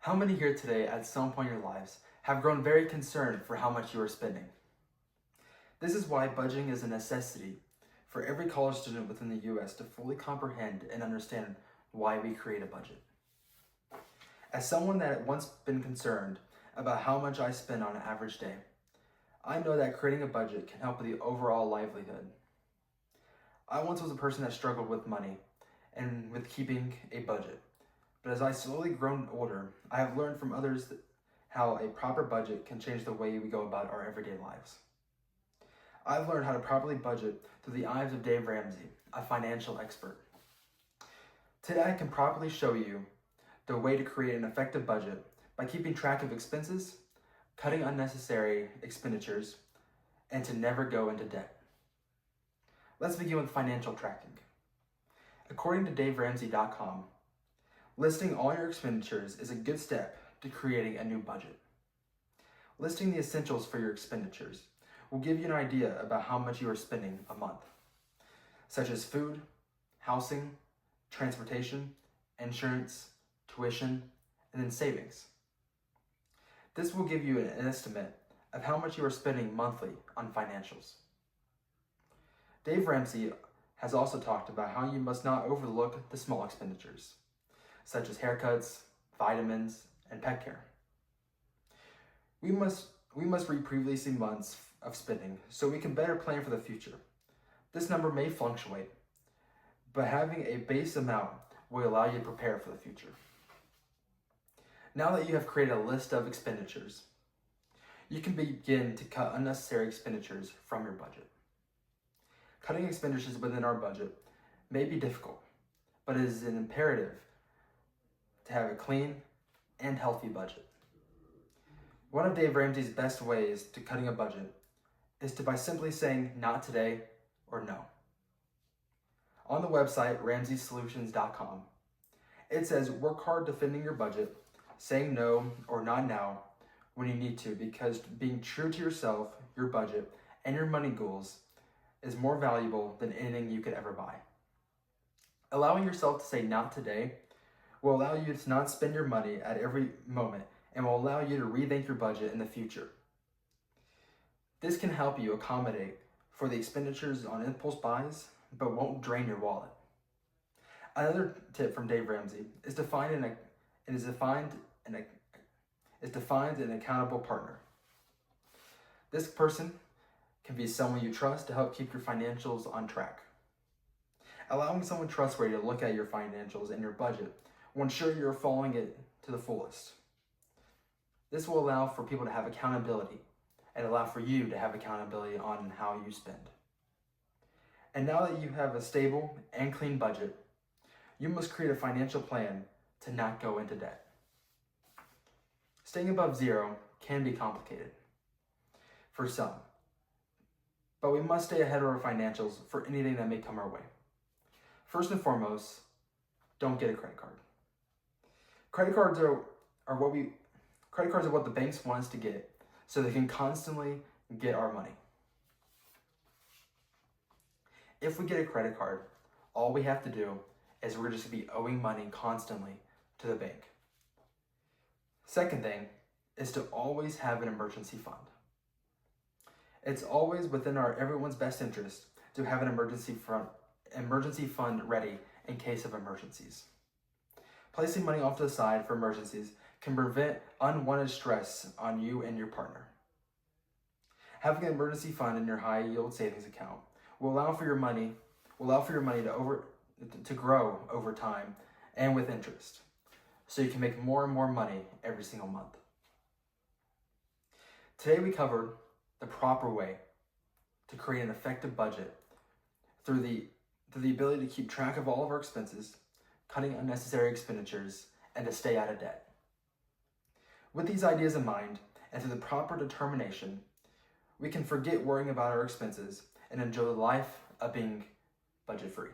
How many here today at some point in your lives have grown very concerned for how much you are spending? This is why budgeting is a necessity for every college student within the US to fully comprehend and understand why we create a budget. As someone that had once been concerned about how much I spend on an average day, I know that creating a budget can help with the overall livelihood. I once was a person that struggled with money and with keeping a budget. But as I slowly grown older, I have learned from others how a proper budget can change the way we go about our everyday lives. I've learned how to properly budget through the eyes of Dave Ramsey, a financial expert. Today I can properly show you the way to create an effective budget by keeping track of expenses, cutting unnecessary expenditures, and to never go into debt. Let's begin with financial tracking. According to DaveRamsey.com, listing all your expenditures is a good step to creating a new budget. Listing the essentials for your expenditures will give you an idea about how much you are spending a month, such as food, housing, transportation, insurance, tuition, and then savings. This will give you an estimate of how much you are spending monthly on financials. Dave Ramsey has also talked about how you must not overlook the small expenditures, such as haircuts, vitamins, and pet care. We must read previously months of spending so we can better plan for the future. This number may fluctuate, but having a base amount will allow you to prepare for the future. Now that you have created a list of expenditures, you can begin to cut unnecessary expenditures from your budget. Cutting expenditures within our budget may be difficult, but it is an imperative to have a clean and healthy budget. One of Dave Ramsey's best ways to cutting a budget is by simply saying not today or no. On the website RamseySolutions.com, it says work hard defending your budget, saying no or not now when you need to, because being true to yourself, your budget, and your money goals is more valuable than anything you could ever buy. Allowing yourself to say not today will allow you to not spend your money at every moment and will allow you to rethink your budget in the future. This can help you accommodate for the expenditures on impulse buys, but won't drain your wallet. Another tip from Dave Ramsey is to find an accountable partner. This person can be someone you trust to help keep your financials on track. Allowing someone trustworthy to look at your financials and your budget will ensure you're following it to the fullest. This will allow for people to have accountability and allow for you to have accountability on how you spend. And now that you have a stable and clean budget, you must create a financial plan to not go into debt. Staying above zero can be complicated for some, but we must stay ahead of our financials for anything that may come our way. First and foremost, don't get a credit card. Credit cards are what the banks want us to get so they can constantly get our money. If we get a credit card, all we have to do is we're just going to be owing money constantly to the bank. Second thing is to always have an emergency fund. It's always within everyone's best interest to have an emergency fund ready in case of emergencies. Placing money off to the side for emergencies can prevent unwanted stress on you and your partner. Having an emergency fund in your high yield savings account will allow for your money to grow over time and with interest, so you can make more and more money every single month. Today we covered the proper way to create an effective budget through the ability to keep track of all of our expenses, cutting unnecessary expenditures, and to stay out of debt. With these ideas in mind, and through the proper determination, we can forget worrying about our expenses and enjoy the life of being budget-free.